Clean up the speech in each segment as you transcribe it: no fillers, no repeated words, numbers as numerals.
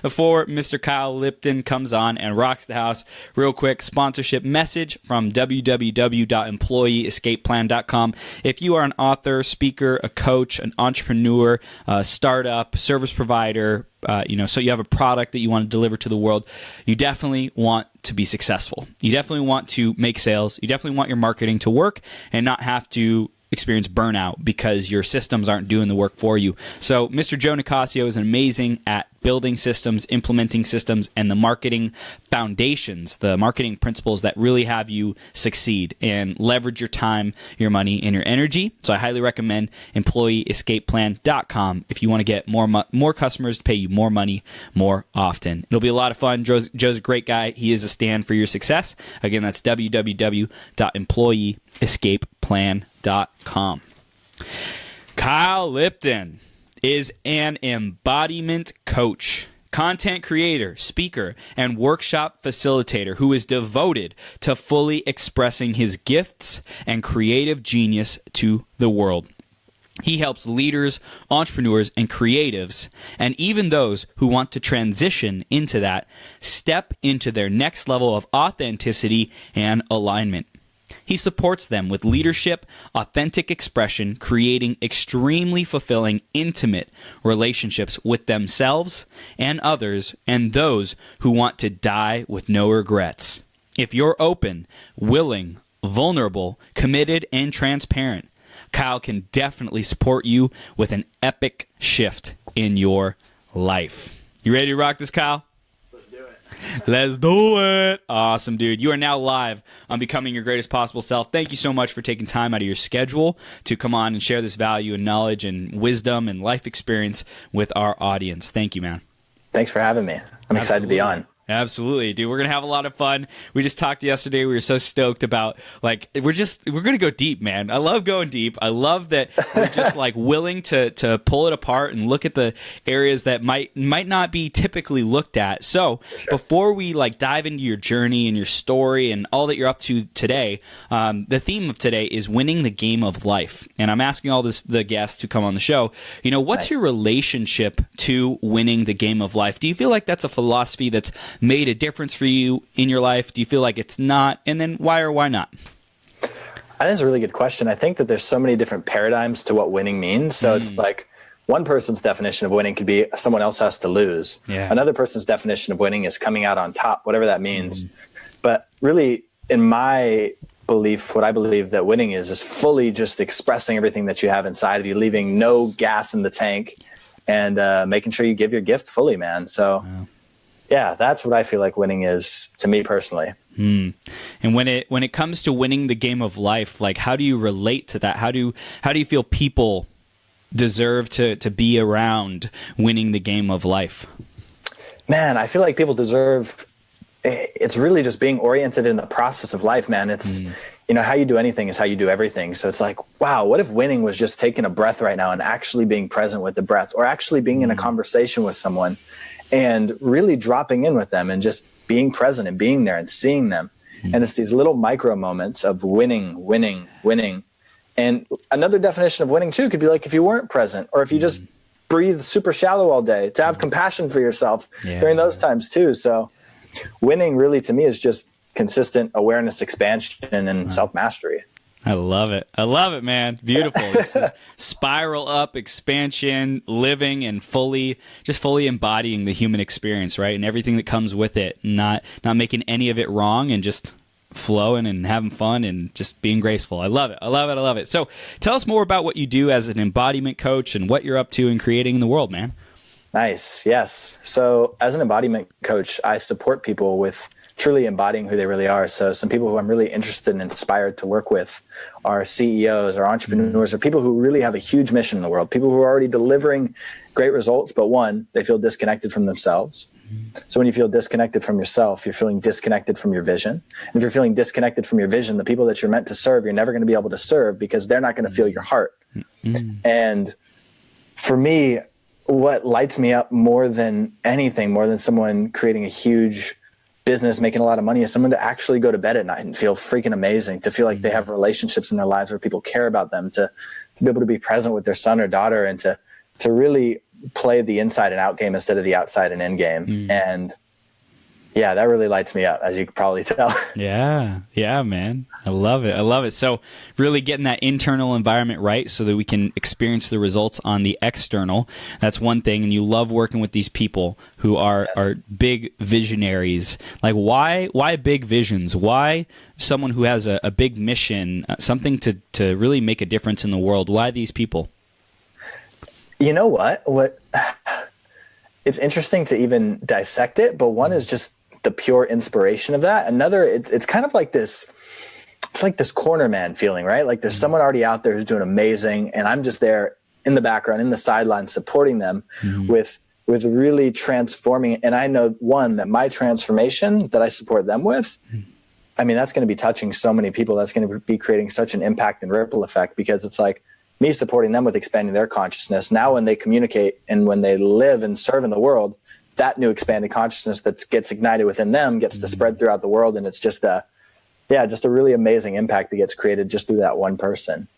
before Mr. Kyle Lipton comes on and rocks the house, real quick sponsorship message from www.employeeescapeplan.com. If you are an author, speaker, a coach, an entrepreneur, a startup, service provider, so you have a product that you want to deliver to the world, you definitely want to be successful. You definitely want to make sales. You definitely want your marketing to work and not have to experience burnout because your systems aren't doing the work for you. So Mr. Joe Nicasio is amazing at building systems, implementing systems, and the marketing foundations, the marketing principles that really have you succeed and leverage your time, your money, and your energy. So I highly recommend employeeescapeplan.com if you want to get more customers to pay you more money more often. It'll be a lot of fun. Joe's a great guy. He is a stand for your success. Again, that's www.employeeescapeplan.com. Kyle Lipton is an embodiment coach, content creator, speaker, and workshop facilitator who is devoted to fully expressing his gifts and creative genius to the world. He helps leaders, entrepreneurs, and creatives, and even those who want to transition into that, step into their next level of authenticity and alignment. He supports them with leadership, authentic expression, creating extremely fulfilling, intimate relationships with themselves and others, and those who want to die with no regrets. If you're open, willing, vulnerable, committed, and transparent, Kyle can definitely support you with an epic shift in your life. You ready to rock this, Kyle? Let's do it. Let's do it. Awesome, dude. You are now live on Becoming Your Greatest Possible Self. Thank you so much for taking time out of your schedule to come on and share this value and knowledge and wisdom and life experience with our audience. Thank you, man. Thanks for having me. I'm excited to be on. Absolutely, dude. We're going to have a lot of fun. We just talked yesterday. We were so stoked about, we're going to go deep, man. I love going deep. I love that we're just willing to pull it apart and look at the areas that might not be typically looked at. So before we dive into your journey and your story and all that you're up to today, the theme of today is winning the game of life. And I'm asking all the guests to come on the show, what's your relationship to winning the game of life? Do you feel like that's a philosophy that's made a difference for you in your life? Do you feel like it's not? And then why or why not? I think it's a really good question. I think that there's so many different paradigms to what winning means. So it's like one person's definition of winning could be someone else has to lose. Yeah. Another person's definition of winning is coming out on top, whatever that means. But really, in my belief, what I believe that winning is fully just expressing everything that you have inside of you, leaving no gas in the tank, and making sure you give your gift fully, man. So yeah, that's what I feel like winning is to me personally. And when it comes to winning the game of life, how do you relate to that? How do you feel people deserve to be around winning the game of life? Man, I feel like people deserve, it's really just being oriented in the process of life, man. It's, how you do anything is how you do everything. So it's like, wow, what if winning was just taking a breath right now and actually being present with the breath, or actually being in a conversation with someone and really dropping in with them and just being present and being there and seeing them. And it's these little micro moments of winning. And another definition of winning too could be if you weren't present, or if you just breathe super shallow all day, to have compassion for yourself during those times too. So winning really to me is just consistent awareness, expansion, and self-mastery. I love it. I love it, man. Beautiful. This is spiral up, expansion, living, and fully embodying the human experience, right? And everything that comes with it, not making any of it wrong, and just flowing and having fun and just being graceful. I love it. I love it. I love it. So tell us more about what you do as an embodiment coach and what you're up to in creating in the world, man. Nice. Yes. So as an embodiment coach, I support people with truly embodying who they really are. So some people who I'm really interested and inspired to work with are CEOs or entrepreneurs or people who really have a huge mission in the world, people who are already delivering great results, but one, they feel disconnected from themselves. So when you feel disconnected from yourself, you're feeling disconnected from your vision. And if you're feeling disconnected from your vision, the people that you're meant to serve, you're never going to be able to serve because they're not going to feel your heart. And for me, what lights me up more than anything, more than someone creating a huge business, making a lot of money, is someone to actually go to bed at night and feel freaking amazing, to feel like they have relationships in their lives where people care about them, to be able to be present with their son or daughter, and to really play the inside and out game instead of the outside and in game. And yeah, that really lights me up, as you can probably tell. Yeah, man. I love it. So really getting that internal environment right so that we can experience the results on the external. That's one thing. And you love working with these people who are big visionaries. Like why big visions? Why someone who has a big mission, something to really make a difference in the world? Why these people? You know what? It's interesting to even dissect it, but one is just the pure inspiration of that. Another, it's kind of like this, it's like this corner man feeling, right? Like there's someone already out there who's doing amazing, and I'm just there in the background, in the sideline, supporting them with really transforming. And I know, one, that my transformation that I support them with, I mean, that's going to be touching so many people. That's going to be creating such an impact and ripple effect, because it's like me supporting them with expanding their consciousnness. Now, when they communicate and when they live and serve in the world, that new expanded consciousness that gets ignited within them gets to spread throughout the world. And it's just a really amazing impact that gets created just through that one person.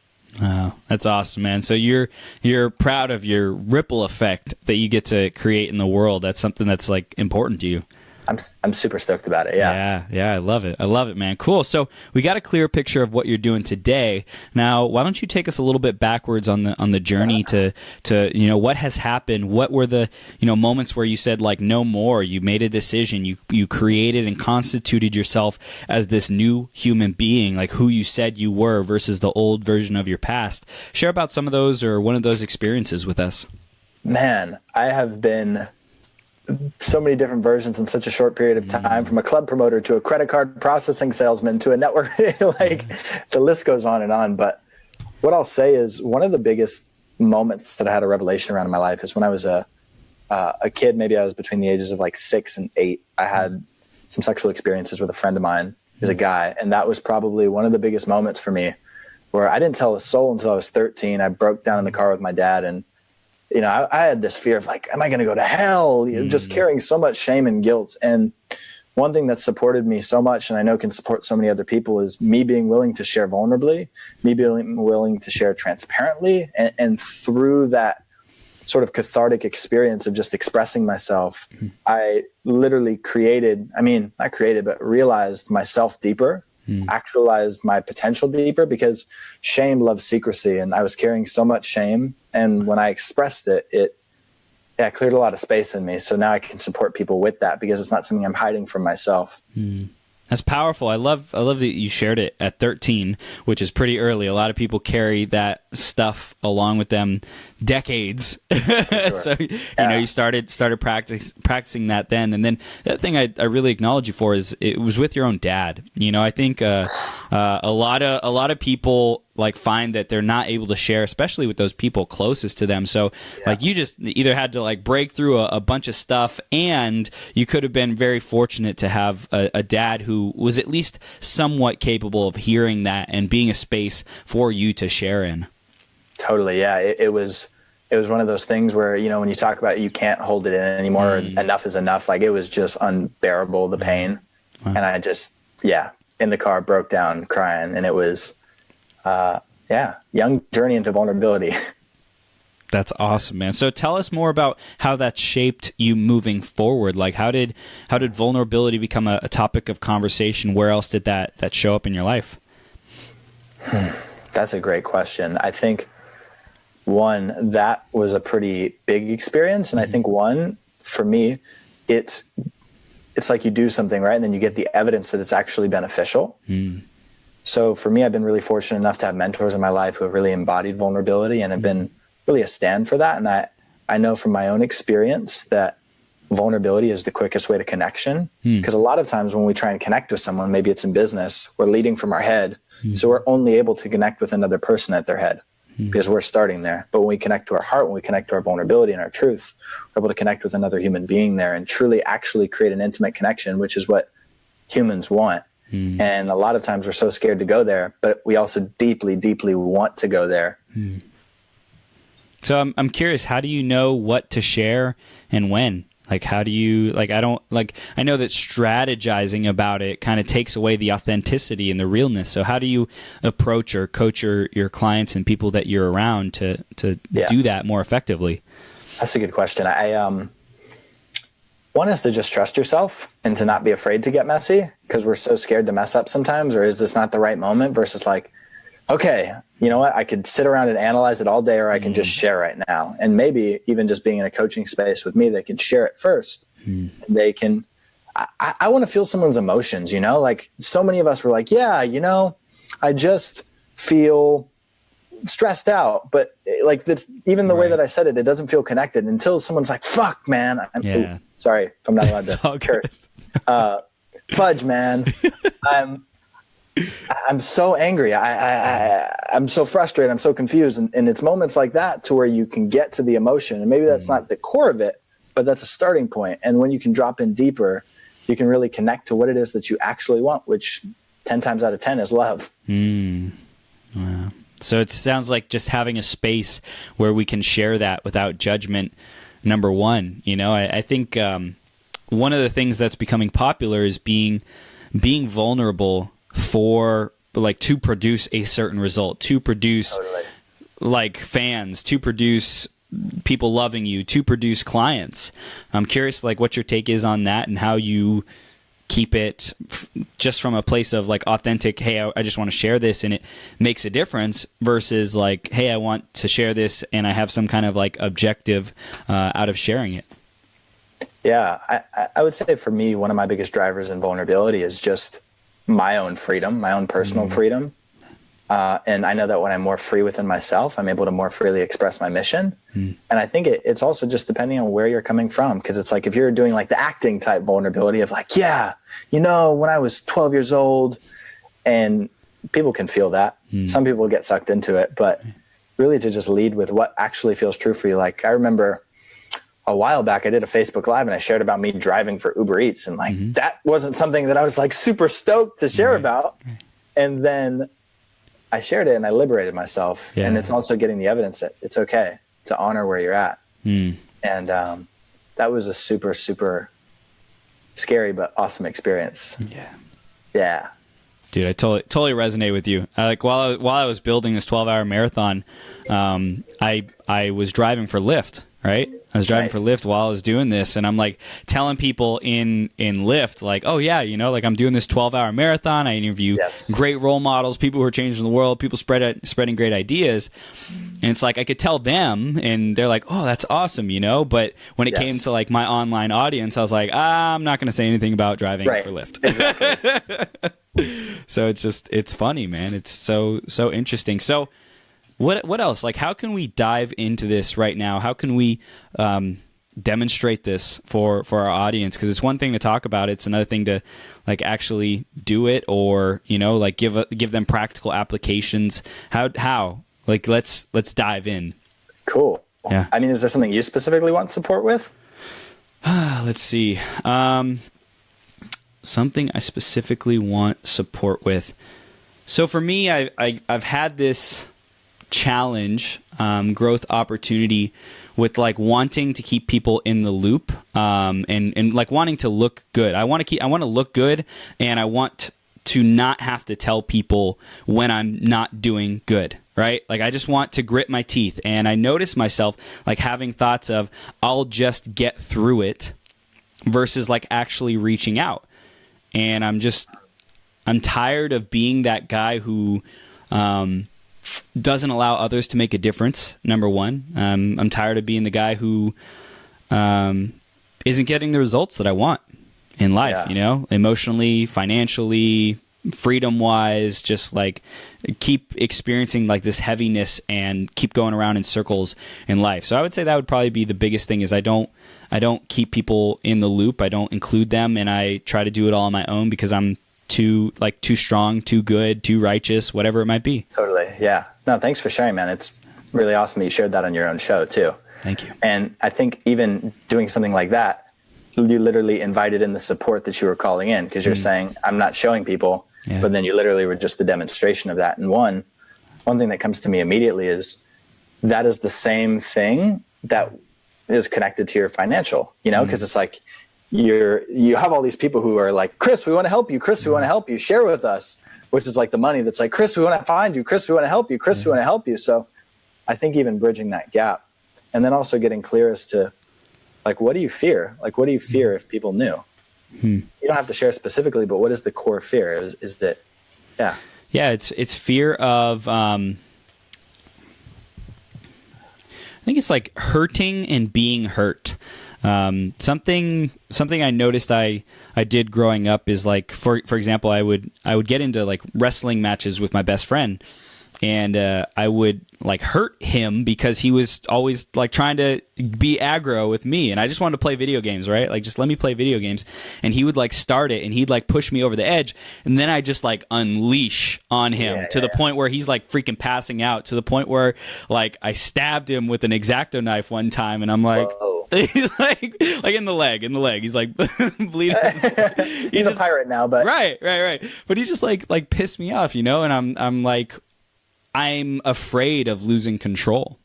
Wow, that's awesome, man. So you're proud of your ripple effect that you get to create in the world. That's something that's like important to you. I'm super stoked about it. Yeah. Yeah. I love it, man. Cool. So we got a clear picture of what you're doing today. Now, why don't you take us a little bit backwards on the journey to what has happened? What were the moments where you said like no more? You made a decision. You created and constituted yourself as this new human being, like who you said you were versus the old version of your past. Share about some of those or one of those experiences with us. Man, I have been so many different versions in such a short period of time, from a club promoter to a credit card processing salesman to a network, like the list goes on and on. But what I'll say is one of the biggest moments that I had a revelation around in my life is when I was a kid. Maybe I was between the ages of like 6 and 8. I had some sexual experiences with a friend of mine who's a guy. And that was probably one of the biggest moments for me, where I didn't tell a soul until I was 13. I broke down in the car with my dad, and I had this fear of like, am I going to go to hell? Just carrying so much shame and guilt. And one thing that supported me so much, and I know can support so many other people, is me being willing to share vulnerably, me being willing to share transparently. And through that sort of cathartic experience of just expressing myself, I literally realized myself deeper, actualized my potential deeper, because shame loves secrecy, and I was carrying so much shame. And when I expressed it cleared a lot of space in me. So now I can support people with that, because it's not something I'm hiding from myself. That's powerful. I love that you shared it at 13, which is pretty early. A lot of people carry that stuff along with them decades. Sure. So you started practicing that then. And then the thing I really acknowledge you for is it was with your own dad. I think a lot of people like find that they're not able to share, especially with those people closest to them. So like you just either had to like break through a bunch of stuff, and you could have been very fortunate to have a dad who was at least somewhat capable of hearing that and being a space for you to share in. Totally. Yeah. It was one of those things where, when you talk about you can't hold it in anymore, enough is enough. Like it was just unbearable, the pain. Wow. And I just, in the car broke down crying, and it was, young journey into vulnerability. That's awesome, man. So tell us more about how that shaped you moving forward. Like how did vulnerability become a topic of conversation? Where else did that show up in your life? That's a great question. I think one, that was a pretty big experience. And I think one, for me, it's like you do something, right? And then you get the evidence that it's actually beneficial. So for me, I've been really fortunate enough to have mentors in my life who have really embodied vulnerability and have been really a stand for that. And I know from my own experience that vulnerability is the quickest way to connection. Because a lot of times when we try and connect with someone, maybe it's in business, we're leading from our head. So we're only able to connect with another person at their head because we're starting there. But when we connect to our heart, when we connect to our vulnerability and our truth, we're able to connect with another human being there and truly actually create an intimate connection, which is what humans want. And a lot of times we're so scared to go there, but we also deeply, deeply want to go there. So I'm curious, how do you know what to share and when? Like, how do you, like, I know that strategizing about it kind of takes away the authenticity and the realness. So how do you approach or coach your clients and people that you're around to do that more effectively? That's a good question. One is to just trust yourself and to not be afraid to get messy, because we're so scared to mess up sometimes, or is this not the right moment, versus like, okay, you know what? I could sit around and analyze it all day, or I can just share right now. And maybe even just being in a coaching space with me, they can share it first. They can, I want to feel someone's emotions, you know, like so many of us were like, yeah, you know, I just feel stressed out, but like that's even the way that I said it, it doesn't feel connected until someone's like, fuck man. Ooh, sorry if I'm not allowed to curse. Fudge man. I'm so angry. I'm so frustrated. I'm so confused. And it's moments like that to where you can get to the emotion, and maybe that's not the core of it, but that's a starting point. And when you can drop in deeper, you can really connect to what it is that you actually want, which 10 times out of 10 is love. Wow. So it sounds like just having a space where we can share that without judgment. Number one, you know, I think one of the things that's becoming popular is being vulnerable for like to produce a certain result, to produce like fans, to produce people loving you, to produce clients. I'm curious like what your take is on that and how you keep it just from a place of like authentic, hey, I just want to share this and it makes a difference, versus like, hey, I want to share this and I have some kind of like objective out of sharing it. Yeah, I would say for me, one of my biggest drivers in vulnerability is just my own freedom, my own personal freedom. And I know that when I'm more free within myself, I'm able to more freely express my mission. And I think it's also just depending on where you're coming from. Because it's like if you're doing like the acting type vulnerability of like, yeah, you know, when I was 12 years old, and people can feel that. Some people get sucked into it, but really to just lead with what actually feels true for you. Like I remember a while back, I did a Facebook Live and I shared about me driving for Uber Eats. And like, that wasn't something that I was like super stoked to share about. And then I shared it and I liberated myself. And it's also getting the evidence that it's okay to honor where you're at. And that was a super, super scary, but awesome experience. Yeah. Dude, I totally resonate with you. Like while I was building this 12-hour marathon, I was driving for Lyft, right? I was driving for Lyft while I was doing this, and I'm like telling people in Lyft, like, oh yeah, you know, like I'm doing this 12-hour marathon. I interview great role models, people who are changing the world, people spreading great ideas. And it's like I could tell them, and they're like, oh, that's awesome, you know. But when it came to like my online audience, I was like, I'm not going to say anything about driving for Lyft. Exactly. So it's funny, man. It's so interesting. So what else? Like, how can we dive into this right now? How can we demonstrate this for our audience? Because it's one thing to talk about, it's another thing to like actually do it, or you know, like give them practical applications. How? Like, let's dive in. Cool. Yeah. I mean, is there something you specifically want support with? Let's see. Something I specifically want support with. So for me, I've had this challenge, growth opportunity with like wanting to keep people in the loop, and like wanting to look good. I want to look good, and I want to not have to tell people when I'm not doing good, right? Like I just want to grit my teeth. And I notice myself like having thoughts of I'll just get through it versus like actually reaching out. And I'm tired of being that guy who doesn't allow others to make a difference, number one. I'm tired of being the guy who isn't getting the results that I want in life, you know, emotionally, financially, freedom-wise, just like keep experiencing like this heaviness and keep going around in circles in life. So I would say that would probably be the biggest thing is I don't keep people in the loop. I don't include them, and I try to do it all on my own because I'm too strong, too good, too righteous, whatever it might be. Totally. Yeah. No, thanks for sharing, man. It's really awesome that you shared that on your own show too. Thank you. And I think even doing something like that, you literally invited in the support that you were calling in, because you're saying, I'm not showing people, but then you literally were just the demonstration of that. And one thing that comes to me immediately is that is the same thing that is connected to your financial, you know, because it's like you have all these people who are like, Chris, we want to help you. Chris, we want to help you. Share with us, which is like the money that's like, Chris, we want to find you. Chris, we want to help you. Chris, we want to help you. So I think even bridging that gap And then also getting clear as to, like, what do you fear? Like, what do you fear if people knew? You don't have to share specifically, but what is the core fear? Is that, Yeah, it's fear of, I think it's like hurting and being hurt. Something I noticed I did growing up is like, for example, I would get into like wrestling matches with my best friend, and I would like hurt him because he was always like trying to be aggro with me, and I just wanted to play video games, right? Like, just let me play video games. And he would like start it, and he'd like push me over the edge, and then I just like unleash on him to the point where he's like freaking passing out, to the point where like I stabbed him with an X-Acto knife one time, and I'm like, he's like in the leg. He's like bleeding. He's a pirate now, but right. But he just like pissed me off, and I'm like, I'm afraid of losing control.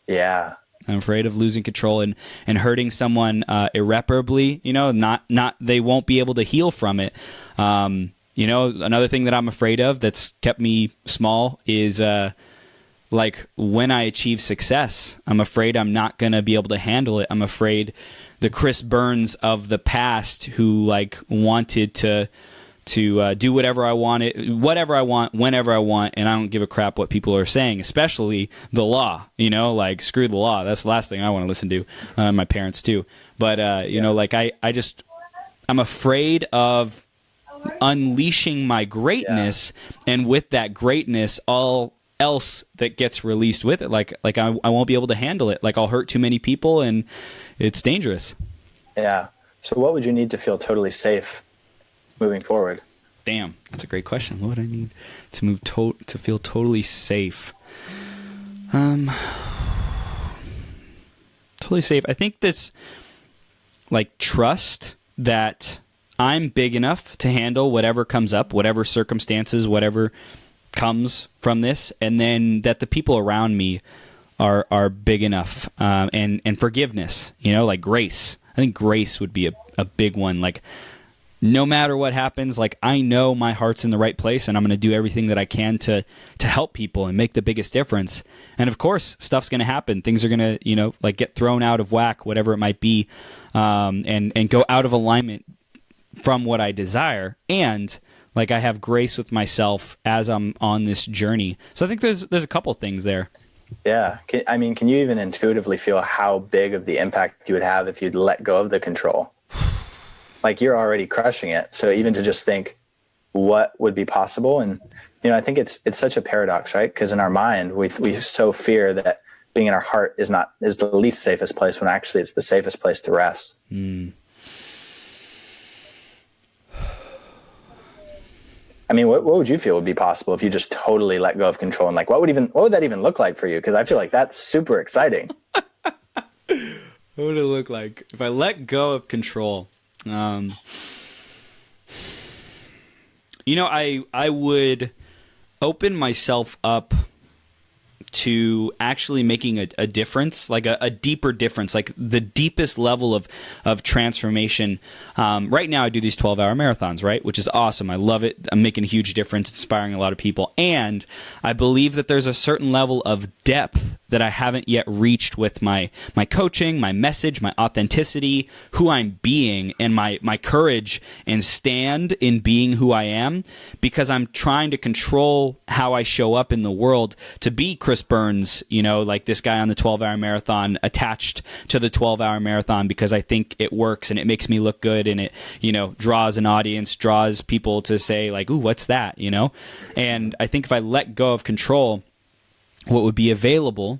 Yeah. I'm afraid of losing control and hurting someone irreparably, not they won't be able to heal from it. Another thing that I'm afraid of that's kept me small is like when I achieve success, I'm afraid I'm not going to be able to handle it. I'm afraid the Chris Burns of the past who like wanted to do whatever I want, whenever I want, and I don't give a crap what people are saying, especially the law, like screw the law. That's the last thing I want to listen to. My parents too. But, like I'm afraid of unleashing my greatness, and with that greatness, all else that gets released with it, like I won't be able to handle it. Like I'll hurt too many people, and it's dangerous. Yeah. So what would you need to feel totally safe moving forward? Damn, that's a great question. What would I need to to feel totally safe? Totally safe. I think this, like, trust that I'm big enough to handle whatever comes up, whatever circumstances, whatever comes from this, and then that the people around me are big enough, and forgiveness, like grace. I think grace would be a big one. Like, no matter what happens, like I know my heart's in the right place, and I'm going to do everything that I can to help people and make the biggest difference. And of course, stuff's going to happen. Things are going to, like get thrown out of whack, whatever it might be, and go out of alignment from what I desire. And like I have grace with myself as I'm on this journey. So I think there's a couple things there. Yeah. Can you even intuitively feel how big of the impact you would have if you'd let go of the control? Like you're already crushing it. So even to just think what would be possible. And, I think it's such a paradox, right? Because in our mind, we so fear that being in our heart is the least safest place, when actually it's the safest place to rest. What would you feel would be possible if you just totally let go of control? And like, what would that even look like for you? Because I feel like that's super exciting. What would it look like if I let go of control? I would open myself up to actually making a difference, like a deeper difference, like the deepest level of transformation. Right now I do these 12-hour marathons, right? Which is awesome. I love it. I'm making a huge difference, inspiring a lot of people. And I believe that there's a certain level of depth that I haven't yet reached with my coaching, my message, my authenticity, who I'm being, and my courage and stand in being who I am, because I'm trying to control how I show up in the world to be Chris Burns, like this guy on the 12-hour marathon, attached to the 12-hour marathon because I think it works and it makes me look good, and it, draws an audience, draws people to say like, ooh, what's that, And I think if I let go of control, what would be available,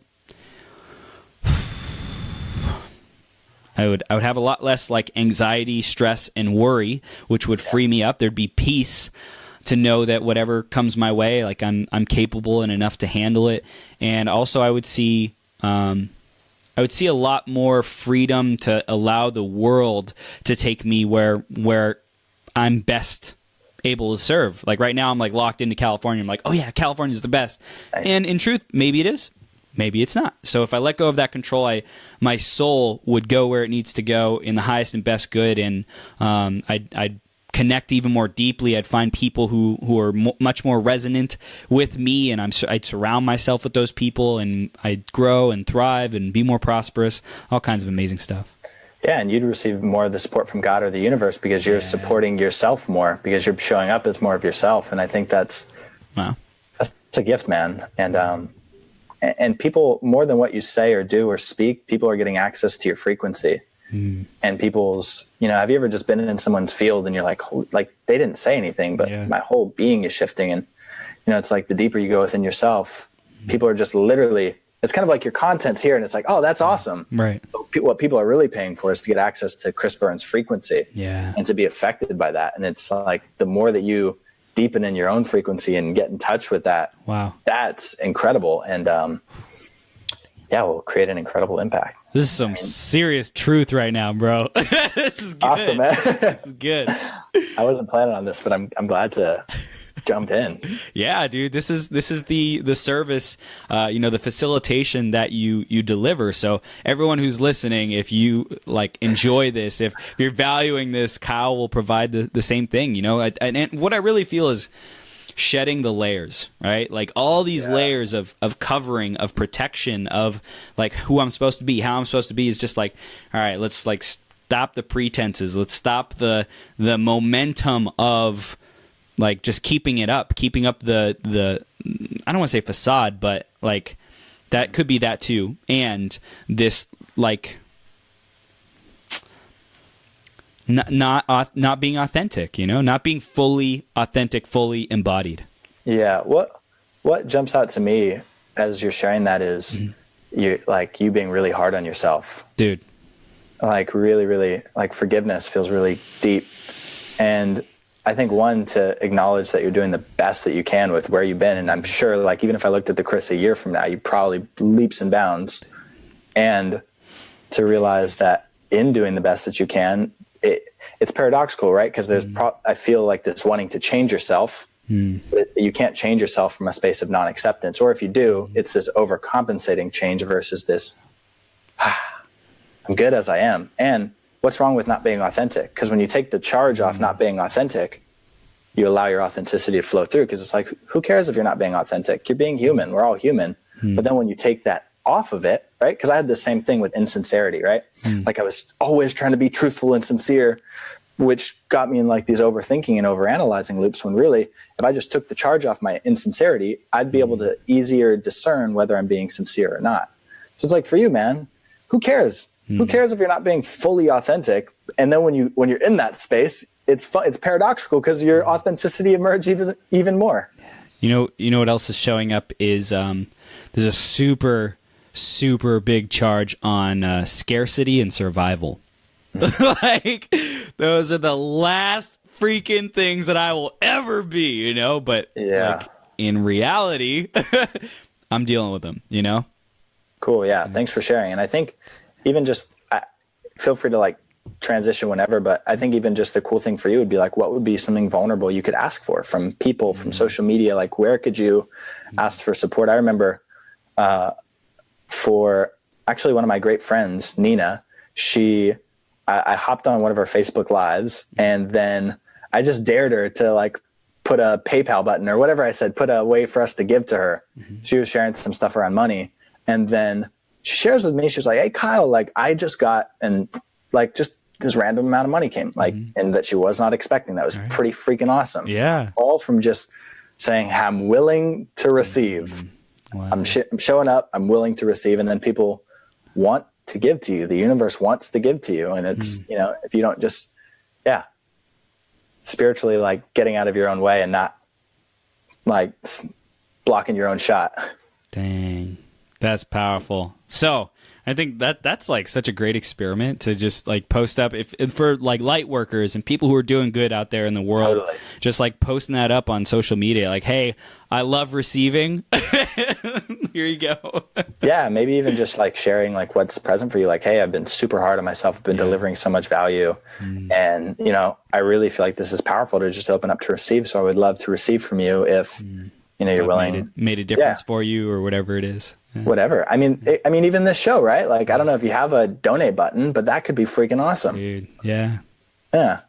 I would have a lot less like anxiety, stress, and worry, which would free me up. There'd be peace to know that whatever comes my way, like I'm capable and enough to handle it. And also I would see a lot more freedom to allow the world to take me where I'm best able to serve. Like right now I'm like locked into California. I'm like, oh yeah, California's the best. Nice. And in truth, maybe it is, maybe it's not. So if I let go of that control, my soul would go where it needs to go in the highest and best good. And I'd connect even more deeply. I'd find people who are much more resonant with me, and I'd surround myself with those people, and I'd grow and thrive and be more prosperous. All kinds of amazing stuff. Yeah, and you'd receive more of the support from God or the universe because you're supporting yourself more, because you're showing up as more of yourself. And I think that's a gift, man. And people, more than what you say or do or speak, people are getting access to your frequency. And people's, have you ever just been in someone's field and you're like they didn't say anything, but my whole being is shifting. And, it's like the deeper you go within yourself, people are just literally, it's kind of like your content's here and it's like, oh, that's awesome. Right. But what people are really paying for is to get access to Chris Burns' frequency and to be affected by that. And it's like, the more that you deepen in your own frequency and get in touch with that, that's incredible. And, we'll create an incredible impact. This is some serious truth right now, bro. This is good. Awesome, man. This is good. I wasn't planning on this, but I'm glad to jump in. Yeah, dude. This is the service, the facilitation that you deliver. So everyone who's listening, if you enjoy this, if you're valuing this, Kyle will provide the same thing. And what I really feel is shedding the layers, right? Like all these layers of covering, of protection, of who I'm supposed to be, how I'm supposed to be, is just all right, let's stop the pretenses. Let's stop the momentum of just keeping up the I don't want to say facade, but that could be that too. And this not being authentic, not being fully authentic, fully embodied. Yeah. What jumps out to me as you're sharing that is you being really hard on yourself, dude. Really, really forgiveness feels really deep. And I think to acknowledge that you're doing the best that you can with where you've been. And I'm sure even if I looked at the Chris a year from now, you probably leaps and bounds. And to realize that in doing the best that you can, it's paradoxical, right? Because there's I feel like this wanting to change yourself, but you can't change yourself from a space of non-acceptance. Or if you do, it's this overcompensating change versus this, I'm good as I am. And what's wrong with not being authentic? Because when you take the charge off not being authentic, you allow your authenticity to flow through. Because it's who cares if you're not being authentic? You're being human. We're all human. But then when you take that off of it, right? Because I had the same thing with insincerity, right? I was always trying to be truthful and sincere, which got me in these overthinking and overanalyzing loops, when really, if I just took the charge off my insincerity, I'd be able to easier discern whether I'm being sincere or not. So it's for you, man, who cares? Who cares if you're not being fully authentic? And then when you're in that space, it's paradoxical because your authenticity emerges even more. You know what else is showing up is there's a super big charge on scarcity and survival. Those are the last freaking things that I will ever be, but in reality, I'm dealing with them, Cool. Yeah. Thanks for sharing. And I think even just feel free to transition whenever, but I think even just the cool thing for you would be what would be something vulnerable you could ask for from people, from social media? Where could you ask for support? I remember for actually one of my great friends, Nina, I hopped on one of her Facebook lives, and then I just dared her to put a PayPal button or whatever I said, put a way for us to give to her. She was sharing some stuff around money. And then she shares with me, she was like, hey, Kyle, I just got, and just this random amount of money came, and that she was not expecting. That was pretty freaking awesome. Yeah. All from just saying, I'm willing to receive. Wow. I'm showing up, I'm willing to receive. And then people want to give to you. The universe wants to give to you. And it's, if you don't just, spiritually, getting out of your own way and not blocking your own shot. Dang. That's powerful. So I think that's such a great experiment to just post up if for light workers and people who are doing good out there in the world. Totally. Just posting that up on social media, hey, I love receiving. Here you go. Yeah, maybe even just sharing what's present for you. Hey, I've been super hard on myself. I've been delivering so much value, and I really feel this is powerful to just open up to receive. So I would love to receive from you if you're willing. Made a difference for you or whatever it is. Yeah. Whatever. I mean, even this show, right? I don't know if you have a donate button, but that could be freaking awesome. Dude, yeah. Yeah.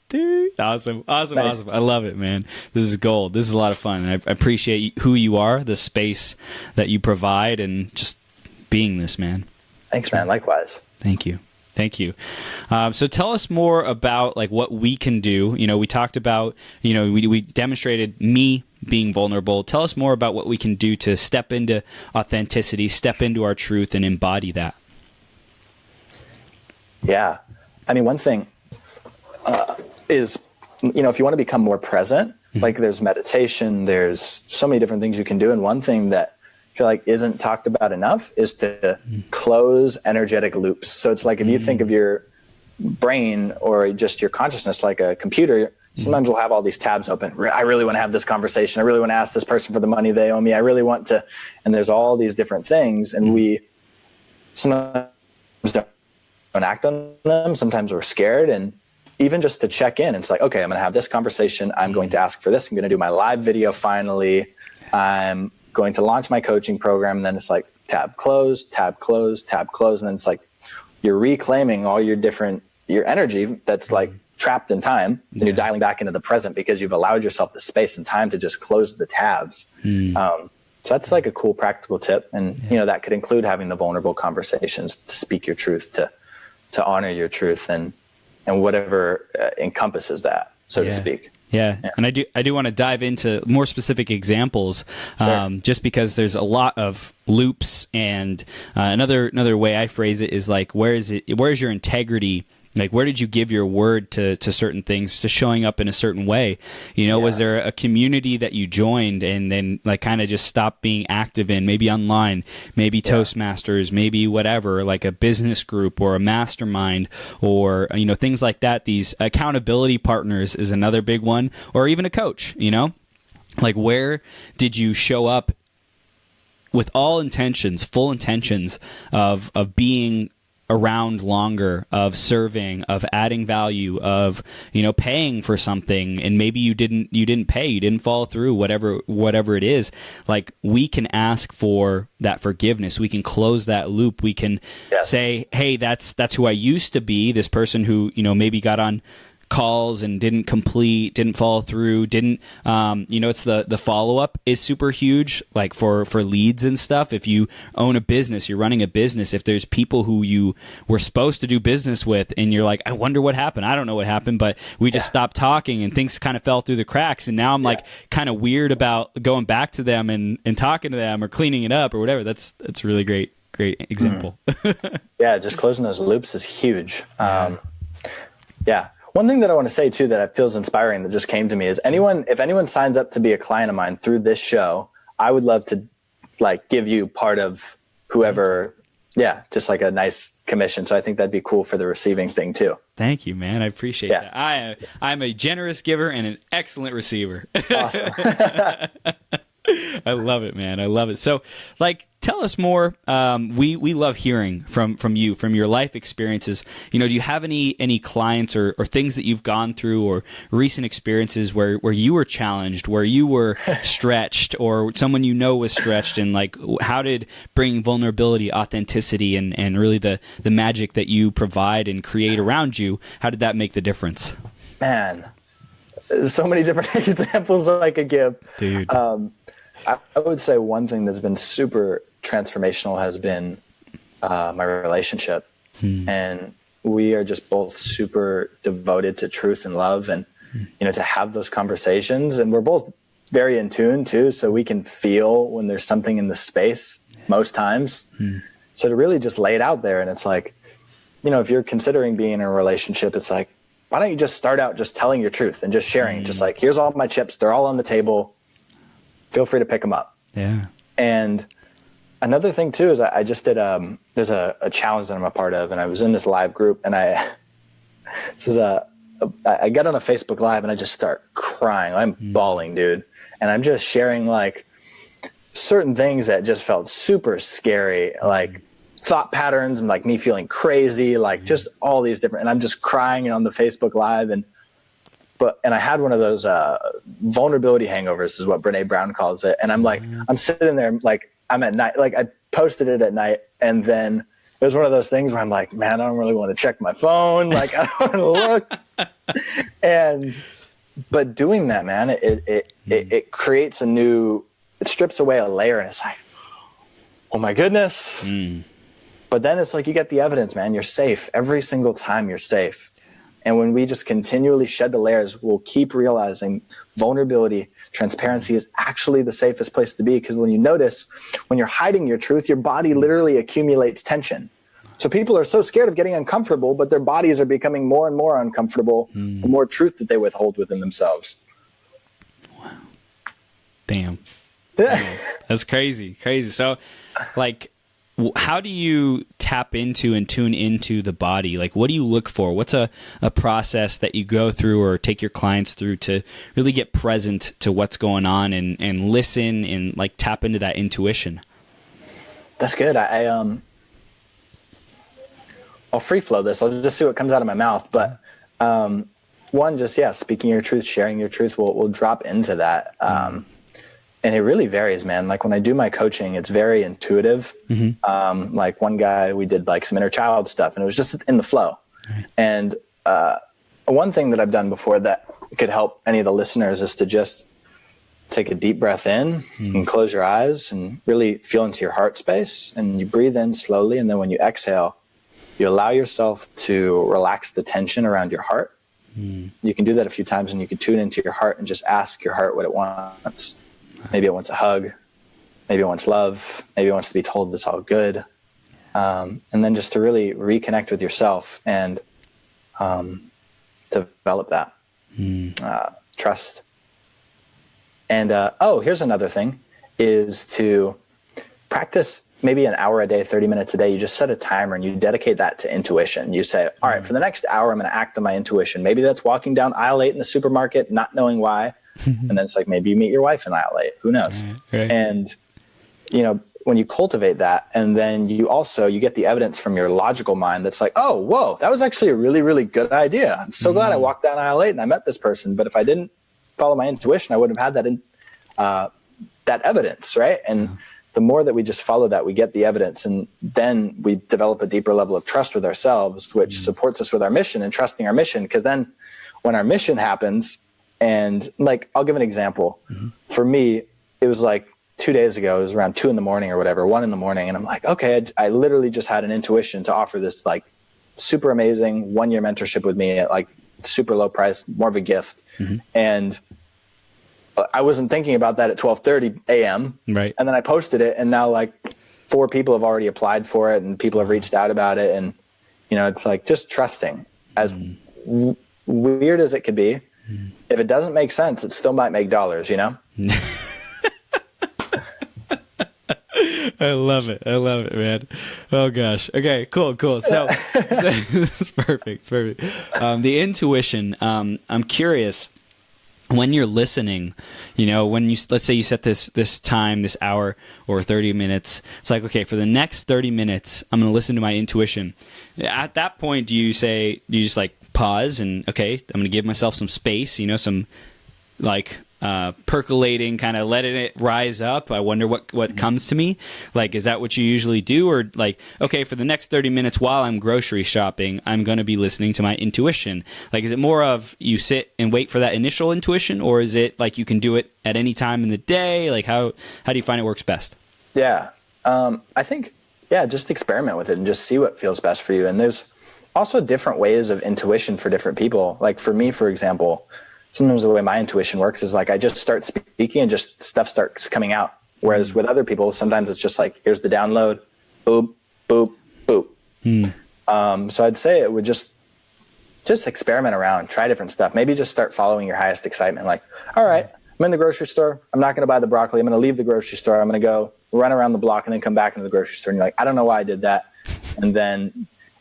Dude, awesome. Nice. I love it, man. This is gold. This is a lot of fun. And I appreciate who you are, the space that you provide, and just being this, man. Thanks, man. Likewise. Thank you. So tell us more about like what we can do. You know, we talked about, you know, we demonstrated me being vulnerable. Tell us more about what we can do to step into authenticity, step into our truth, and embody that. Yeah. I mean, one thing is, you know, if you want to become more present, like there's meditation, there's so many different things you can do. And one thing that I feel like isn't talked about enough is to close energetic loops. So it's like if you think of your brain or just your consciousness like a computer, sometimes we'll have all these tabs open. I really want to have this conversation. I really want to ask this person for the money they owe me. I really want to, and there's all these different things, and we sometimes don't act on them. Sometimes we're scared, and even just to check in, it's like, okay, I'm going to have this conversation. I'm going to ask for this. I'm going to do my live video finally. I'm going to launch my coaching program. And then it's like tab close, tab close, tab close. And then it's like you're reclaiming all your energy that's like trapped in time, and you're dialing back into the present because you've allowed yourself the space and time to just close the tabs. So that's like a cool practical tip. And, you know, that could include having the vulnerable conversations to speak your truth, to honor your truth and whatever encompasses that, so to speak. Yeah. And I do want to dive into more specific examples, just because there's a lot of loops. And another way I phrase it is like, where's your integrity? Like, where did you give your word to certain things, to showing up in a certain way? You know, was there a community that you joined and then like kind of just stopped being active in, maybe online, maybe Toastmasters, maybe whatever, like a business group or a mastermind or, you know, things like that. These accountability partners is another big one, or even a coach, you know, like where did you show up with all intentions, full intentions of being around longer, of serving, of adding value, of, you know, paying for something, and maybe you didn't pay, you didn't follow through, whatever it is. Like, we can ask for that forgiveness. We can close that loop. We can say, hey, that's who I used to be, this person who, you know, maybe got on calls and didn't follow through, you know, it's the follow-up is super huge, like for leads and stuff. If you own a business, you're running a business, if there's people who you were supposed to do business with and you're like, I wonder what happened, I don't know what happened, but we just stopped talking and things kind of fell through the cracks, and now I'm like kind of weird about going back to them and talking to them or cleaning it up or whatever. That's a really great example. Just closing those loops is huge. One thing that I want to say too that feels inspiring that just came to me is if anyone signs up to be a client of mine through this show, I would love to like give you part of whoever, just like a nice commission. So I think that'd be cool for the receiving thing too. Thank you, man. I appreciate that. I'm a generous giver and an excellent receiver. Awesome. I love it, man. I love it. So, like, tell us more. We love hearing from you, from your life experiences. You know, do you have any clients or things that you've gone through or recent experiences where you were challenged, where you were stretched, or someone you know was stretched, and like, how did bringing vulnerability, authenticity, and really the magic that you provide and create around you, how did that make the difference? Man, there's so many different examples that I could give. Dude. I would say one thing that's been super transformational has been my relationship. And we are just both super devoted to truth and love, and, you know, to have those conversations. And we're both very in tune too. So we can feel when there's something in the space most times. So to really just lay it out there. And it's like, you know, if you're considering being in a relationship, it's like, why don't you just start out just telling your truth and just sharing, just like, here's all my chips. They're all on the table. Feel free to pick them up. Yeah. And another thing too is I just did there's a challenge that I'm a part of, and I was in this live group, and I get on a Facebook Live and I just start crying. I'm bawling, dude, and I'm just sharing like certain things that just felt super scary, like thought patterns and like me feeling crazy, like just all these different, and I'm just crying on the Facebook Live, and I had one of those vulnerability hangovers is what Brene Brown calls it. And I'm like, I'm sitting there, like I'm at night, like I posted it at night. And then it was one of those things where I'm like, man, I don't really want to check my phone. Like I don't want to look. But doing that, man, it creates it strips away a layer, and it's like, oh my goodness. But then it's like, you get the evidence, man, you're safe. Every single time you're safe. And when we just continually shed the layers, we'll keep realizing vulnerability, transparency is actually the safest place to be. Because when you notice, when you're hiding your truth, your body literally accumulates tension. So people are so scared of getting uncomfortable, but their bodies are becoming more and more uncomfortable, the more truth that they withhold within themselves. Wow. Damn. That's crazy. So, like, how do you tap into and tune into the body? Like, what do you look for? What's a process that you go through or take your clients through to really get present to what's going on and listen and, like, tap into that intuition? That's good. I'll free flow this. I'll just see what comes out of my mouth. But one, just, speaking your truth, sharing your truth, we'll drop into that. And it really varies, man. Like when I do my coaching, it's very intuitive. Like one guy, we did like some inner child stuff and it was just in the flow. Right. And one thing that I've done before that could help any of the listeners is to just take a deep breath in and close your eyes and really feel into your heart space. And you breathe in slowly. And then when you exhale, you allow yourself to relax the tension around your heart. You can do that a few times and you can tune into your heart and just ask your heart what it wants. Maybe it wants a hug. Maybe it wants love. Maybe it wants to be told it's all good. And then just to really reconnect with yourself and develop that trust. And here's another thing is to practice maybe an hour a day, 30 minutes a day. You just set a timer and you dedicate that to intuition. You say, all right, for the next hour, I'm going to act on my intuition. Maybe that's walking down aisle 8 in the supermarket, not knowing why. And then it's like, maybe you meet your wife in aisle 8, who knows? Right. And, when you cultivate that, and then you get the evidence from your logical mind that's like, oh, whoa, that was actually a really, really good idea. I'm so glad I walked down aisle 8 and I met this person. But if I didn't follow my intuition, I wouldn't have had that evidence, right? And the more that we just follow that, we get the evidence, and then we develop a deeper level of trust with ourselves, which supports us with our mission and trusting our mission. Because then when our mission happens, and like, I'll give an example. For me, it was like 2 days ago, it was around 2 a.m. or whatever, 1 a.m. And I'm like, okay, I literally just had an intuition to offer this like super amazing 1-year mentorship with me at like super low price, more of a gift. And I wasn't thinking about that at 12:30 a.m. Right. And then I posted it, and now like 4 people have already applied for it, and people have reached out about it. And, it's like just trusting, as weird as it could be. If it doesn't make sense, it still might make dollars, I love it, man. Oh gosh. Okay, cool. So it's perfect. It's perfect. The intuition. I'm curious. When you're listening, when let's say you set this time, this hour or 30 minutes, it's like, okay, for the next 30 minutes, I'm going to listen to my intuition. At that point, do you just like pause and, okay, I'm going to give myself some space, some like percolating, kind of letting it rise up. I wonder what comes to me. Like, is that what you usually do? Or like, okay, for the next 30 minutes while I'm grocery shopping, I'm going to be listening to my intuition. Like, is it more of you sit and wait for that initial intuition, or is it like you can do it at any time in the day? Like, how do you find it works best? Yeah. I think, just experiment with it and just see what feels best for you. And there's also different ways of intuition for different people. Like for me, for example, sometimes the way my intuition works is like I just start speaking and just stuff starts coming out. Whereas with other people, sometimes it's just like, here's the download, boop, boop, boop. So I'd say it would just experiment around, try different stuff. Maybe just start following your highest excitement. Like, all right, I'm in the grocery store. I'm not going to buy the broccoli. I'm going to leave the grocery store. I'm going to go run around the block and then come back into the grocery store. And you're like, I don't know why I did that. And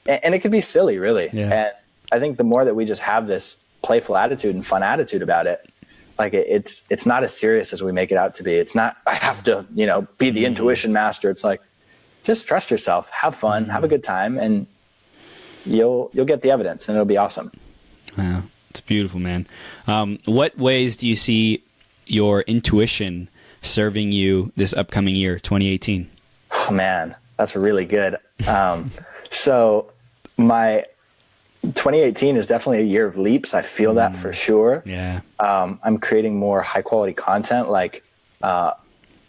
it could be silly, really. Yeah. And I think the more that we just have this playful attitude and fun attitude about it, like it's not as serious as we make it out to be. It's not, I have to, be the intuition master. It's like, just trust yourself, have fun, have a good time, and you'll get the evidence, and it'll be awesome. Wow. It's beautiful, man. What ways do you see your intuition serving you this upcoming year, 2018? Oh man, that's really good. So my 2018 is definitely a year of leaps. I feel that for sure. Yeah. I'm creating more high quality content, like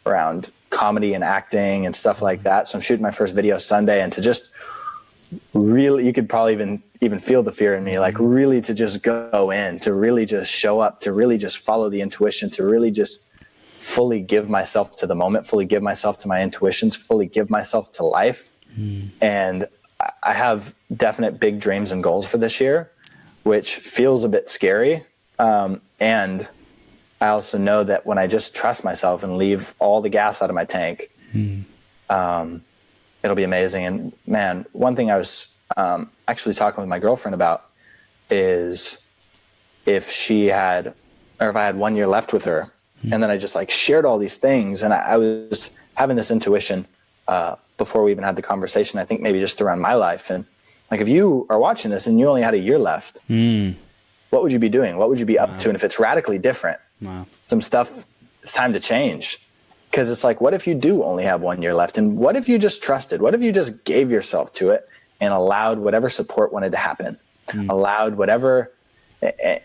around comedy and acting and stuff like that. So I'm shooting my first video Sunday, and to just really, you could probably even feel the fear in me, like really to just go in, to really just show up, to really just follow the intuition, to really just fully give myself to the moment, fully give myself to my intuitions, fully give myself to life. And I have definite big dreams and goals for this year, which feels a bit scary. And I also know that when I just trust myself and leave all the gas out of my tank, it'll be amazing. And man, one thing I was actually talking with my girlfriend about is if I had 1 year left with her, and then I just like shared all these things, and I was having this intuition before we even had the conversation, I think maybe just around my life. And like, if you are watching this and you only had a year left, what would you be doing? What would you be up to? And if it's radically different, some stuff, it's time to change. Because it's like, what if you do only have 1 year left? And what if you just trusted? What if you just gave yourself to it and allowed whatever support wanted to happen? Allowed whatever,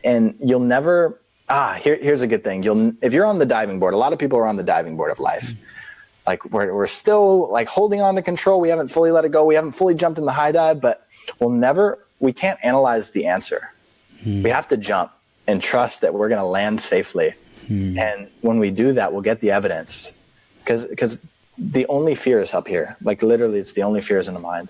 and you'll never, here's a good thing. If you're on the diving board, a lot of people are on the diving board of life. Like we're still like holding on to control. We haven't fully let it go. We haven't fully jumped in the high dive, but we can't analyze the answer. We have to jump and trust that we're going to land safely. And when we do that, we'll get the evidence, because the only fear is up here. Like literally, it's the only fear is in the mind.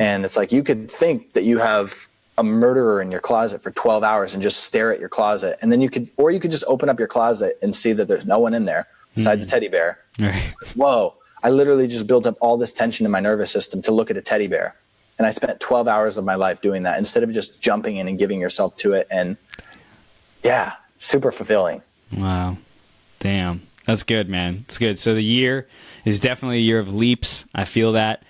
And it's like, you could think that you have a murderer in your closet for 12 hours and just stare at your closet. And then you could just open up your closet and see that there's no one in there besides a teddy bear. Right. Whoa, I literally just built up all this tension in my nervous system to look at a teddy bear. And I spent 12 hours of my life doing that instead of just jumping in and giving yourself to it. And yeah, super fulfilling. Wow. Damn. That's good, man. It's good. So the year is definitely a year of leaps. I feel that.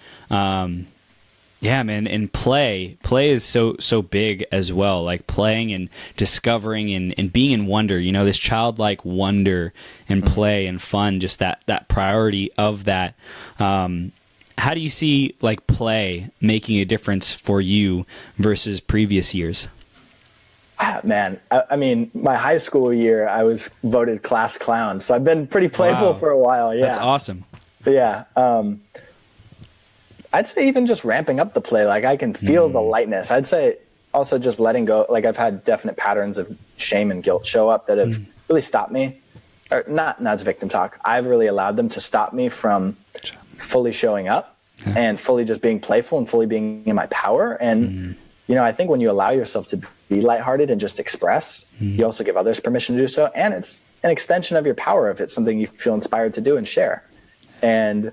Yeah, man. And play is so big as well. Like playing and discovering and being in wonder, this childlike wonder and play and fun, just that priority of that. How do you see like play making a difference for you versus previous years? Man, I mean, my high school year, I was voted class clown. So I've been pretty playful for a while. Yeah. That's awesome. Yeah. I'd say even just ramping up the play, like I can feel the lightness. I'd say also just letting go. Like I've had definite patterns of shame and guilt show up that have really stopped me, or not as victim talk. I've really allowed them to stop me from fully showing up and fully just being playful and fully being in my power. And, I think when you allow yourself to be lighthearted and just express, you also give others permission to do so. And it's an extension of your power if it's something you feel inspired to do and share. And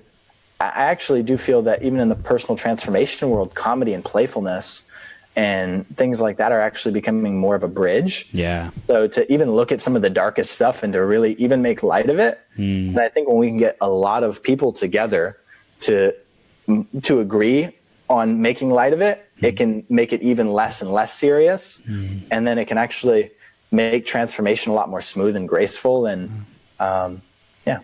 I actually do feel that even in the personal transformation world, comedy and playfulness and things like that are actually becoming more of a bridge. Yeah. So to even look at some of the darkest stuff and to really even make light of it. And I think when we can get a lot of people together to agree on making light of it, it can make it even less and less serious. And then it can actually make transformation a lot more smooth and graceful. And yeah.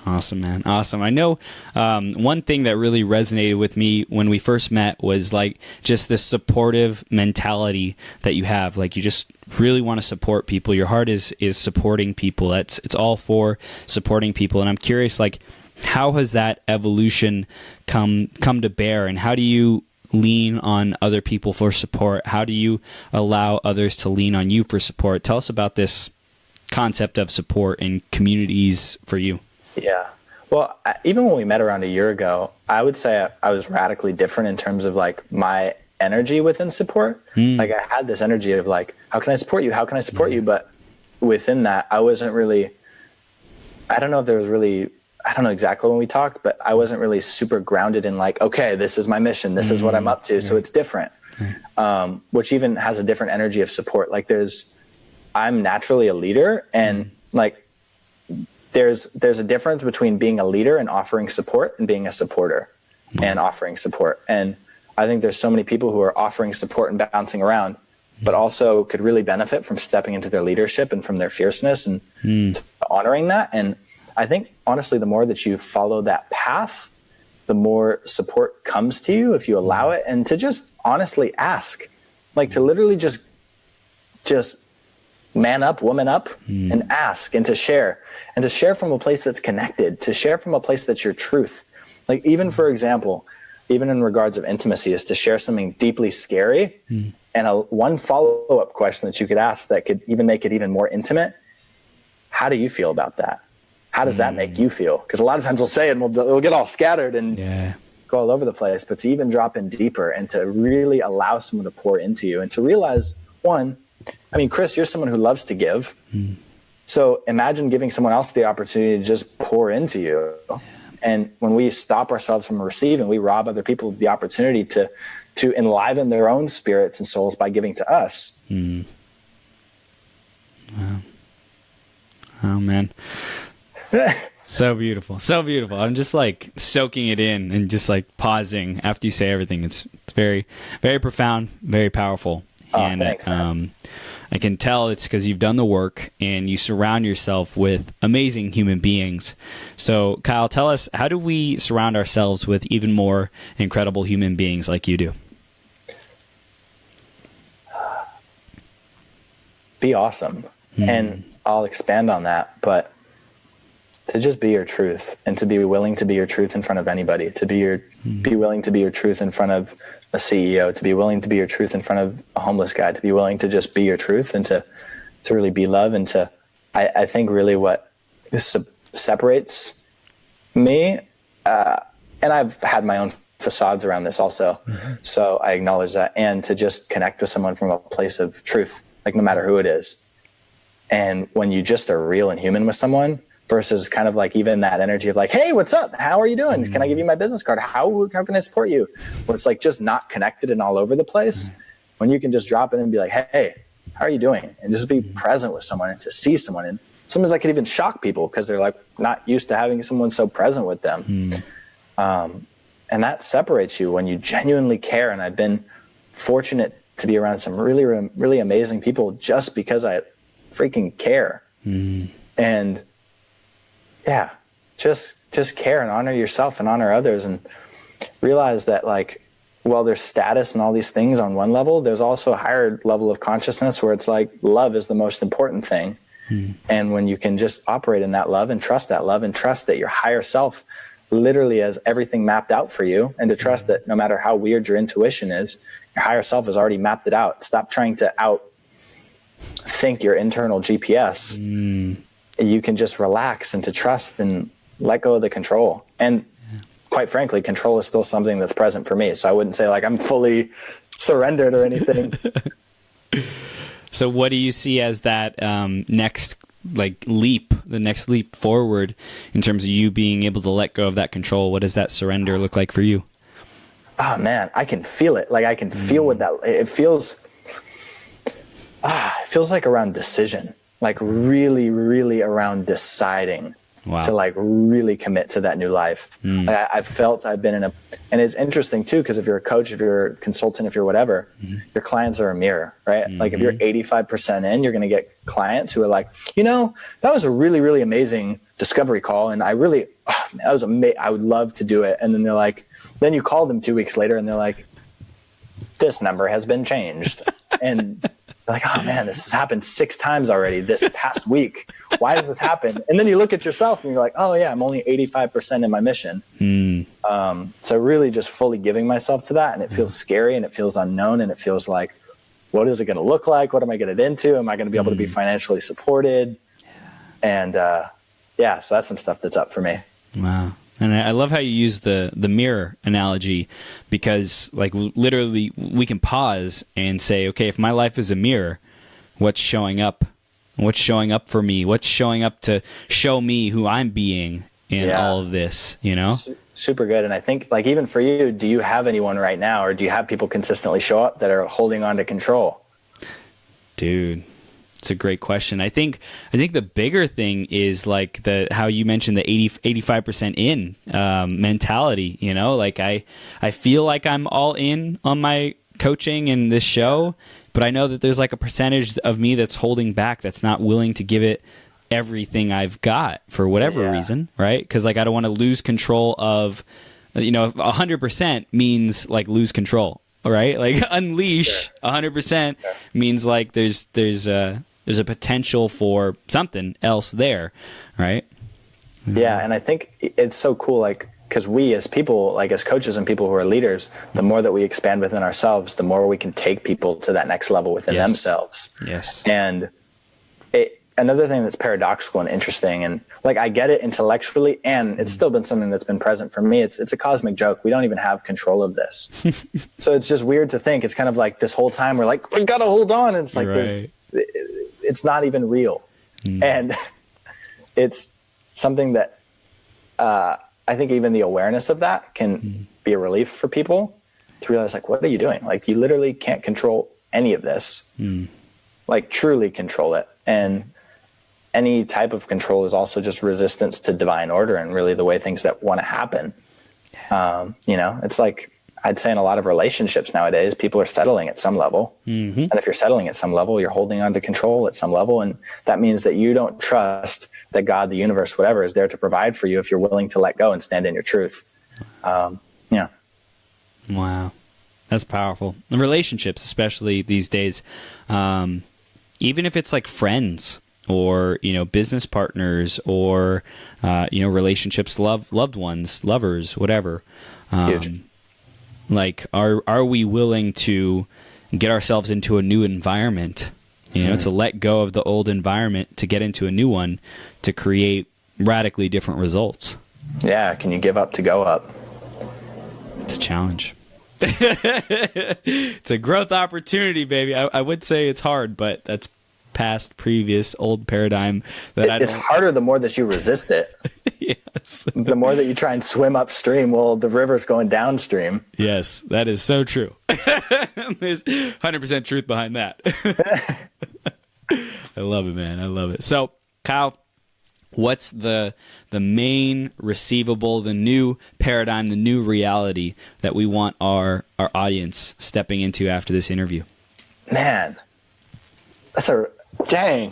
Awesome, man. Awesome. I know one thing that really resonated with me when we first met was like just this supportive mentality that you have. Like you just really want to support people. Your heart is supporting people. It's all for supporting people. And I'm curious, like, how has that evolution come to bear, and how do you lean on other people for support? How do you allow others to lean on you for support? Tell us about this concept of support and communities for you. Yeah. Well, even when we met around a year ago, I would say I was radically different in terms of like my energy within support. Like I had this energy of like, how can I support you? How can I support you? But within that, I wasn't really, I don't know exactly when we talked, but I wasn't really super grounded in like, okay, this is my mission. This is what I'm up to. So it's different, which even has a different energy of support. Like I'm naturally a leader, and like, there's a difference between being a leader and offering support and being a supporter and offering support. And I think there's so many people who are offering support and bouncing around, but also could really benefit from stepping into their leadership and from their fierceness and honoring that. And I think honestly, the more that you follow that path, the more support comes to you if you allow it, and to just honestly ask, like to literally just man up, woman up, and ask, and to share from a place that's connected, to share from a place that's your truth. Like even, for example, even in regards of intimacy, is to share something deeply scary, and one follow-up question that you could ask that could even make it even more intimate. How do you feel about that? How does that make you feel? Because a lot of times we'll say it and we'll get all scattered and go all over the place, but to even drop in deeper and to really allow someone to pour into you, and to realize, one, I mean, Chris, you're someone who loves to give. So imagine giving someone else the opportunity to just pour into you. And when we stop ourselves from receiving, we rob other people of the opportunity to enliven their own spirits and souls by giving to us. Wow. Oh, man. So beautiful. So beautiful. I'm just like soaking it in and just like pausing after you say everything. It's very, very profound, very powerful. And thanks, I can tell it's because you've done the work and you surround yourself with amazing human beings. So Kyle, tell us, how do we surround ourselves with even more incredible human beings like you do? Be awesome. And I'll expand on that, but to just be your truth, and to be willing to be your truth in front of anybody, to be willing to be your truth in front of a CEO, to be willing to be your truth in front of a homeless guy, to be willing to just be your truth, and to really be love. And I think really what separates me, and I've had my own facades around this also. So I acknowledge that, and to just connect with someone from a place of truth, like no matter who it is. And when you just are real and human with someone, versus kind of like even that energy of like, hey, what's up? How are you doing? Can I give you my business card? How can I support you? Where it's like just not connected and all over the place. When you can just drop in and be like, hey, how are you doing? And just be present with someone, and to see someone. And sometimes that could even shock people because they're like not used to having someone so present with them. And that separates you when you genuinely care. And I've been fortunate to be around some really, really amazing people just because I freaking care. And yeah, just care and honor yourself and honor others, and realize that like, while there's status and all these things on one level, there's also a higher level of consciousness where it's like love is the most important thing. And when you can just operate in that love and trust that your higher self literally has everything mapped out for you, and to trust that no matter how weird your intuition is, your higher self has already mapped it out. Stop trying to think your internal GPS. You can just relax and to trust and let go of the control. And quite frankly, control is still something that's present for me. So I wouldn't say like I'm fully surrendered or anything. So what do you see as that next the next leap forward in terms of you being able to let go of that control? What does that surrender look like for you? Oh man, I can feel it. Like I can feel what it feels like around decision. Like really, really around deciding to like really commit to that new life. I've felt I've been and it's interesting too, because if you're a coach, if you're a consultant, if you're whatever, your clients are a mirror, right? Like if you're 85% in, you're going to get clients who are like, that was a really, really amazing discovery call. And I really, that was amazing. I would love to do it. And then they're like, then you call them 2 weeks later and they're like, this number has been changed. And like, oh man, this has happened 6 times already this past week. Why does this happen? And then you look at yourself and you're like, oh yeah, I'm only 85% in my mission. So really just fully giving myself to that. And it feels scary and it feels unknown. And it feels like, what is it going to look like? What am I going to get into? Am I going to be able to be financially supported? And so that's some stuff that's up for me. Wow. And I love how you use the mirror analogy, because like literally we can pause and say, okay, if my life is a mirror, what's showing up? What's showing up for me? What's showing up to show me who I'm being in all of this, Super good. And I think like even for you, do you have anyone right now, or do you have people consistently show up that are holding on to control? Dude, it's a great question. I think the bigger thing is like how you mentioned the 85% in mentality, like I feel like I'm all in on my coaching and this show, but I know that there's like a percentage of me that's holding back, that's not willing to give it everything I've got for whatever reason, right? Because like I don't want to lose control of 100% means like lose control, right? Like unleash 100% means like there's a potential for something else there, right? Yeah, and I think it's so cool, like, because we as people, like as coaches and people who are leaders, the more that we expand within ourselves, the more we can take people to that next level within themselves. Yes. And another thing that's paradoxical and interesting, and like I get it intellectually, and it's still been something that's been present for me. It's a cosmic joke. We don't even have control of this. So it's just weird to think. It's kind of like this whole time we're like, we got to hold on. And it's like, it's not even real. And it's something that I think even the awareness of that can be a relief for people to realize, like, what are you doing? Like, you literally can't control any of this, like truly control it. And any type of control is also just resistance to divine order and really the way things that want to happen. It's like, I'd say in a lot of relationships nowadays, people are settling at some level. And if you're settling at some level, you're holding on to control at some level. And that means that you don't trust that God, the universe, whatever, is there to provide for you if you're willing to let go and stand in your truth. Wow. That's powerful. In relationships, especially these days, even if it's like friends or, business partners or, relationships, loved ones, lovers, whatever. Huge. Like, are we willing to get ourselves into a new environment, to let go of the old environment to get into a new one to create radically different results? Yeah. Can you give up to go up? It's a challenge. It's a growth opportunity, baby. I would say it's hard, but that's past, previous, old paradigm that it's harder the more that you resist it. Yes. The more that you try and swim upstream, well, the river's going downstream. Yes, that is so true. There's 100% truth behind that. I love it, man. I love it. So, Kyle, what's the main receivable, the new paradigm, the new reality that we want our audience stepping into after this interview? Man, dang.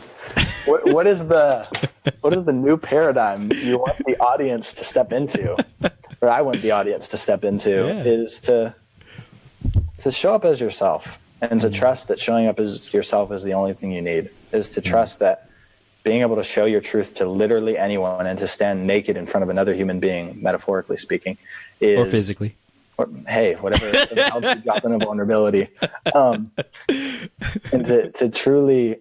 What is the new paradigm you want the audience to step into, or I want the audience to step into, is to show up as yourself and to trust that showing up as yourself is the only thing you need, is to trust that being able to show your truth to literally anyone and to stand naked in front of another human being, metaphorically speaking, or physically. Hey, whatever helps you drop into vulnerability. And to truly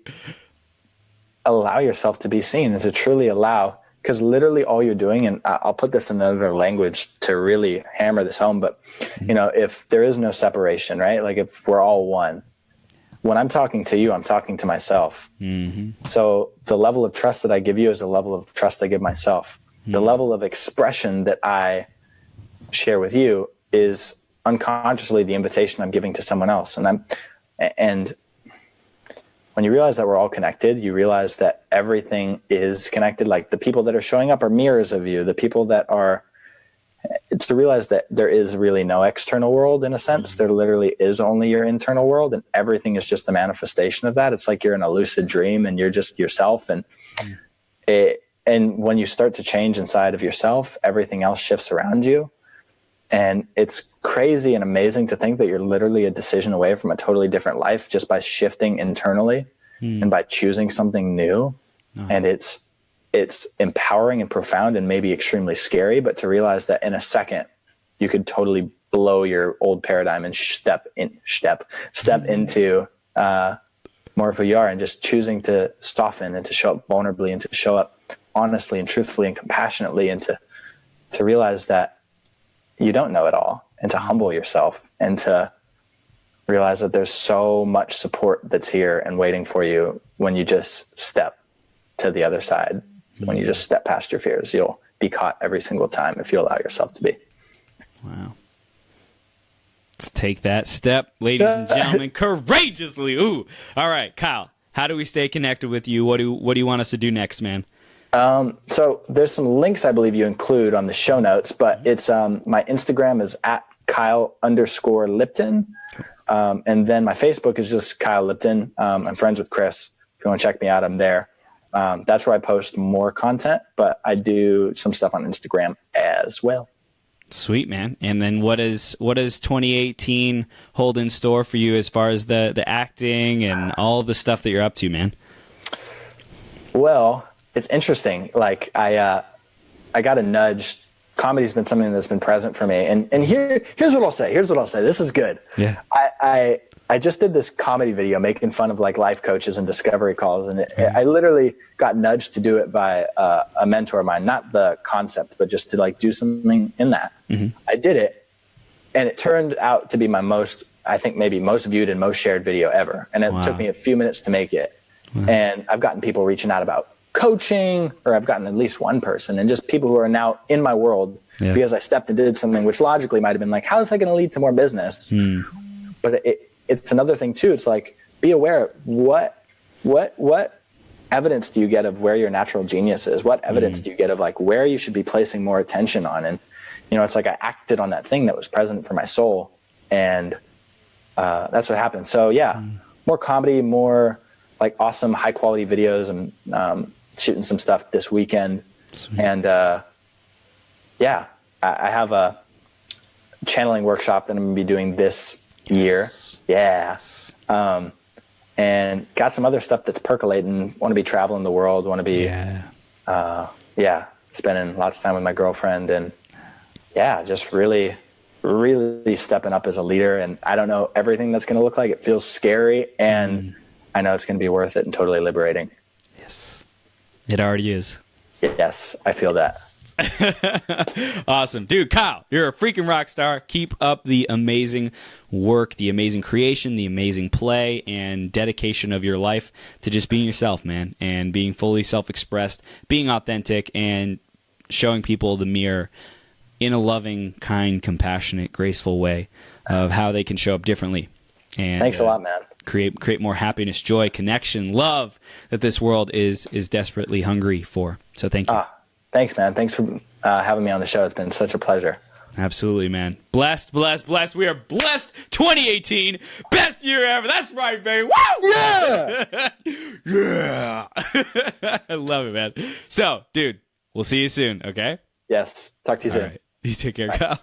allow yourself to be seen, and to truly allow, because literally all you're doing, and I'll put this in another language to really hammer this home, but if there is no separation, right? Like if we're all one, when I'm talking to you, I'm talking to myself. So the level of trust that I give you is the level of trust I give myself. The level of expression that I share with you is unconsciously the invitation I'm giving to someone else. And when you realize that we're all connected, you realize that everything is connected. Like the people that are showing up are mirrors of you. The people that are, it's to realize that there is really no external world in a sense. There literally is only your internal world, and everything is just a manifestation of that. It's like you're in a lucid dream and you're just yourself. And when you start to change inside of yourself, everything else shifts around you. And it's crazy and amazing to think that you're literally a decision away from a totally different life just by shifting internally and by choosing something new. And it's empowering and profound and maybe extremely scary, but to realize that in a second you could totally blow your old paradigm and step into more of who you are, and just choosing to soften and to show up vulnerably and to show up honestly and truthfully and compassionately, and to realize that you don't know it all, and to humble yourself and to realize that there's so much support that's here and waiting for you when you just step to the other side. When you just step past your fears, you'll be caught every single time if you allow yourself to be. Wow. Let's take that step, ladies and gentlemen, courageously. Ooh. All right, Kyle, how do we stay connected with you? What do you want us to do next, man? So there's some links I believe you include on the show notes, but it's my Instagram is at Kyle_Lipton. And then my Facebook is just Kyle Lipton. I'm friends with Chris. If you want to check me out, I'm there. That's where I post more content, but I do some stuff on Instagram as well. Sweet, man. And then what does 2018 hold in store for you as far as the acting and all the stuff that you're up to, man? Well, it's interesting. Like I got a nudge. Comedy's been something that's been present for me. And here's what I'll say. This is good. Yeah. I just did this comedy video making fun of like life coaches and discovery calls. And I literally got nudged to do it by a mentor of mine, not the concept, but just to like do something in that. Mm-hmm. I did it, and it turned out to be my most viewed and most shared video ever. And it took me a few minutes to make it. Wow. And I've gotten people reaching out about coaching, or I've gotten at least one person, and just people who are now in my world because I stepped and did something which logically might have been like, how is that going to lead to more business? But it's another thing too. It's like, be aware, what evidence do you get of where your natural genius is? What evidence do you get of like where you should be placing more attention on? And, it's like I acted on that thing that was present for my soul, and that's what happened. So more comedy, more like awesome high quality videos, and shooting some stuff this weekend. Sweet. And I have a channeling workshop that I'm gonna be doing this year. And got some other stuff that's percolating. Want to be traveling the world, want to be spending lots of time with my girlfriend, and just really stepping up as a leader. And I don't know everything that's going to look like. It feels scary, and I know it's going to be worth it and totally liberating. Yes, it already is. Yes, I feel that. Awesome. Dude, Kyle, you're a freaking rock star. Keep up the amazing work, the amazing creation, the amazing play, and dedication of your life to just being yourself, man, and being fully self-expressed, being authentic, and showing people the mirror in a loving, kind, compassionate, graceful way of how they can show up differently. And thanks a lot, man. Create more happiness, joy, connection, love that this world is desperately hungry for. So thank you. Thanks, man. Thanks for having me on the show. It's been such a pleasure. Absolutely, man. Blessed. We are blessed. 2018, best year ever. That's right, baby. Woo! Yeah! Yeah! I love it, man. So, dude, we'll see you soon, okay? Yes. Talk to you soon. All right. You take care, Bye. Kyle.